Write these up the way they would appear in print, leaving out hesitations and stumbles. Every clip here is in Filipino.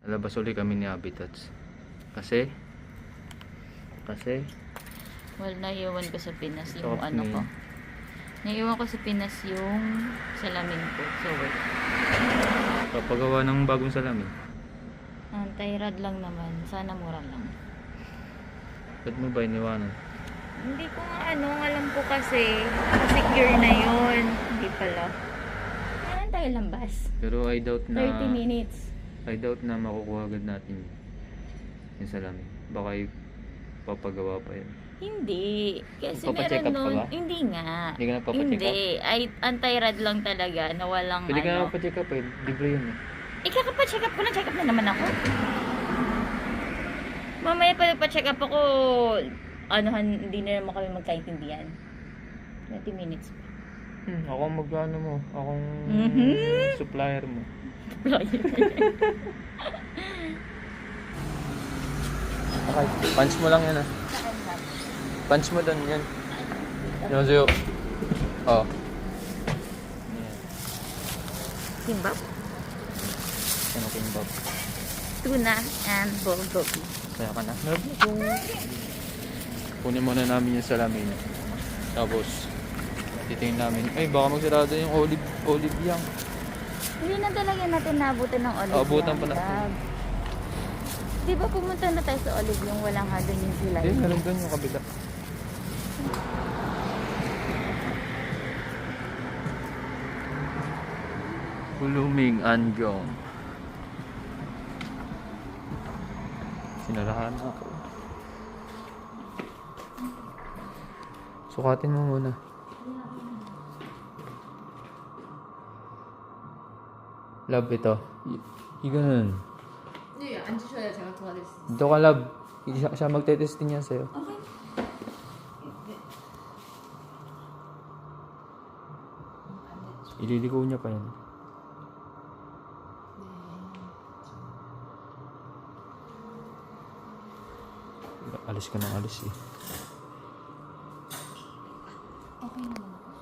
Nalabas ulit kami ni Habitats. Kasi Well, naiwan ko sa Pinas yung Soft ano mail. ko. Naiwan ko sa Pinas yung salamin ko sa work. papagawa ng bagong salamin. Anti-rad lang naman. Sana mura lang. Ba't mo ba iniwanan? Hindi ko nga alam ko kasi secure na yun. Hindi pala. Kailan tayo lambas? Pero I doubt 30 minutes. na makukuha agad natin yung salamin. Baka papagawa pa yun. Hindi. Kasi Papacheck meron up ka nun. ba? Hindi nga. Hindi ka na papacheck up? Hindi. Ay, anti-rad lang talaga na walang Pwede ka na ano. papacheck up eh. Libre yun eh. Ikakapacheck up ko na. Check up na naman ako. Mamaya pa check up ako. Hindi na naman kami magkaintindihan. 20 minutes pa. Ako ang mag-ano mo. Akong supplier mo. Okay. Punch mo lang yan ah. Punch mo doon yan. Yan sa'yo. Oh. Yan. Kimbap, Ano kimbap? tuna, and bulgogi. Kaya ka na. Kunin muna namin yung salamin. Tapos, titingin namin. Ay, baka magsarado yung olive yang. Hindi na talaga natin naabutan ng olive. Abutan pa na. Di ba pumunta na tayo sa olive yung walang hado yung sila? Hindi, meron doon yung kabila. Huluming Anjong. Sinarahan ako. Sukatin mo muna. Love ito. Ganun. 앉으셔야 제가 도와드릴 수 있어요. Dito ka, love. Siya magte-testing niya sa'yo. Ililigo niya pa yan. Alis ka ng alis eh. Okay naman ako.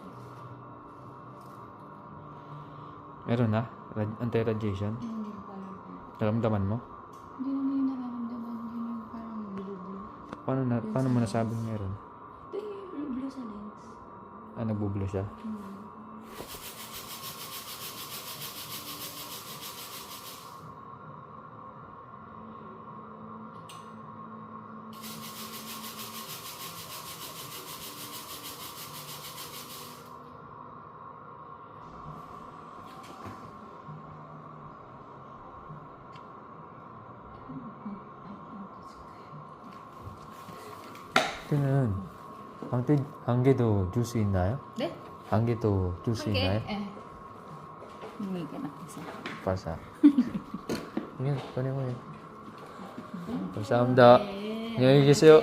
Meron na? Anti-radiation? hindi ko alam po. Naramdaman mo? Hindi naman yung nararamdaman. Yun yung parang blue-blue. Paano mo nasabing meron? Ito yung blue sa lens. Nagbublo siya? 그는 안개도 줄 수 있나요? 네? 안개도 줄 수 있나요? 예. Hindi ka na kasi. Pasa. Yun, kunin mo yun. 감사합니다. 안녕히 계세요.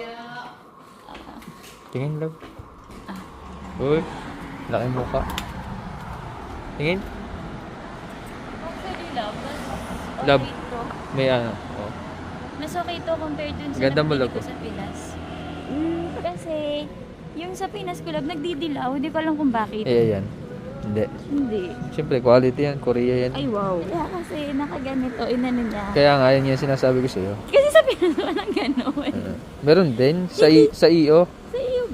Tingin, love. Uy, laki mukha. Tingin. Actually, love. Love. Okay to. May ano. Oh. Mas okay to compared dun sa Ganda mo, nabili love. ko sa Pinas. Kasi, yung sa Pinas ko, love, nagdidilaw. Hindi ko alam kung bakit. Eh, yan. Hindi. Hindi. Siyempre, quality yan. Korea yan. Ay, wow. Kaya kasi nakaganito, inano niya. Kaya nga, yan yung sinasabi ko sa'yo. Kasi sa Pinas walang gano'n. Meron din. Sa iyo. Sa iyo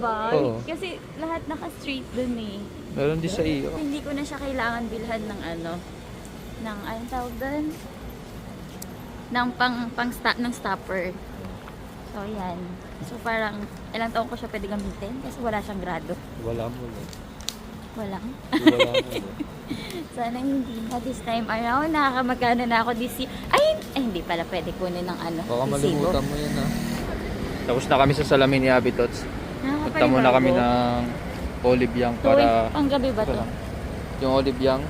ba? Oo. Kasi lahat naka-straight dun eh. Meron din sa iyo. Hindi ko na siya kailangan bilhan ng anong tawag doon? Ng stopper. So, yan. So, parang, ilang taon ko siya pwede gamitin kasi wala siyang grado. Wala mo. Walang. Wala mo. Sana hindi na this time around. Nakakamagkano na ako this year. Ay, hindi pala pwede kunin ng Baka resibo. malimutan mo yan ha. Tapos na kami sa salamin ni Habitots. Punta muna kami ng olive yang para... Pang gabi ba to? Yung olive yang.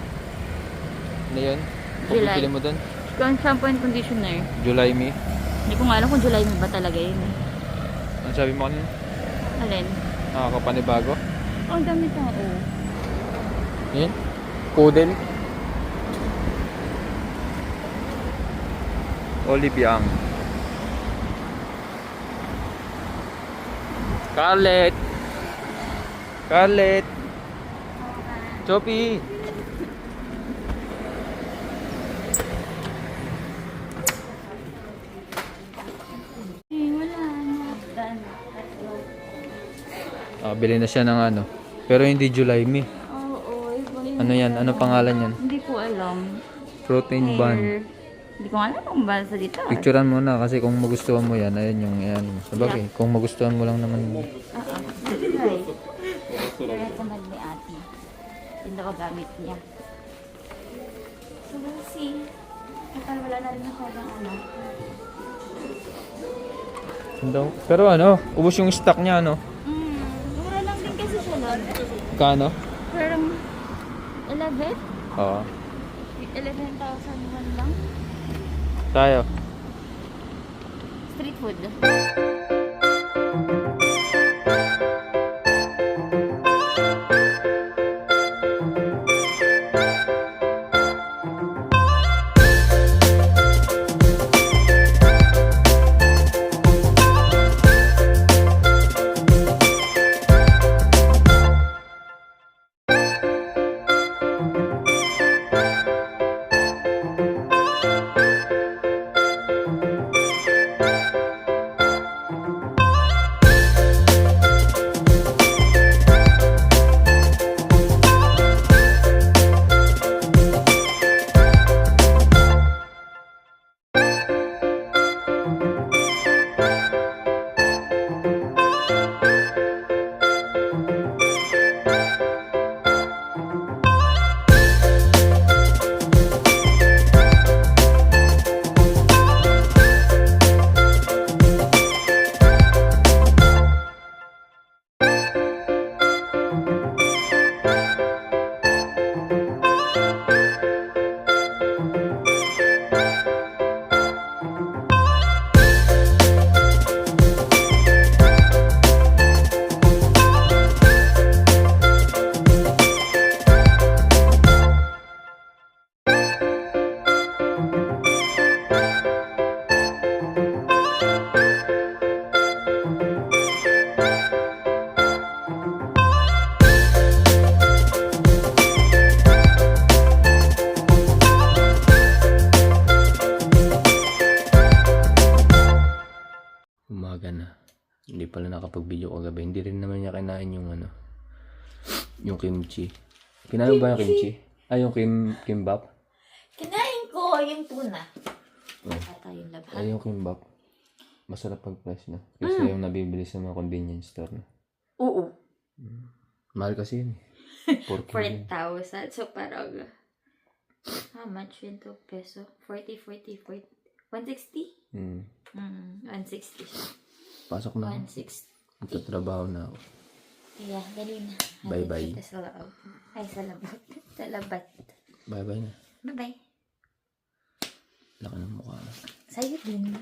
Ano yun? July. Pupili mo dun? Yung shampoo and conditioner. July, May. Hindi ko nga alam kung July ba talaga yun. Ano sabi mo kanina? Alin? Nakakapanibago? Oh, ang dami tao. Yan. Poodle. Olive yang. Scarlett. Choppy. Nakabili na siya ng ano. Pero hindi July Me. Oo, iba yun. Ano yan? Ano pangalan yan? Hindi ko alam. Protein bun. Hindi ko alam kung ba sa dito. Picturean mo na kasi kung magustuhan mo yan, ayun yung yan. Sabagay, kung magustuhan mo lang naman. Oo. Try. Kaya tamad ni ate. Hindi ko gamit niya. So we'll see. Kapag wala na rin ako ng ano. Pero ano, ubos yung stock niya, ano? Mura lang din kasi siya lang. Kano? Parang 11? Oo. 11,000 lang. Tayo. Street food. Umaga na. Hindi pala nakapag-video kagabi. Hindi rin naman niya kinain yung ano, yung kimchi. Kinain ba yung kimchi? Ay, yung kimbap? Kinain ko yung tuna. Oh. Ata yung labhan. Ay, yung kimbap. Masarap pag-price na. Kasi yung nabibili sa mga convenience store na. Oo. Mahal kasi yun. 4K. 4,000. So parang, how much yun to peso? 40, 160? 160 siya. Pasok na ako. 160. Magtatrabaho na ako. Kaya, dali na. Bye-bye. Sa loob. Ay, sa labat. Sa labat. Bye-bye na. Bye-bye. Laki ng mukha. Sa'yo din.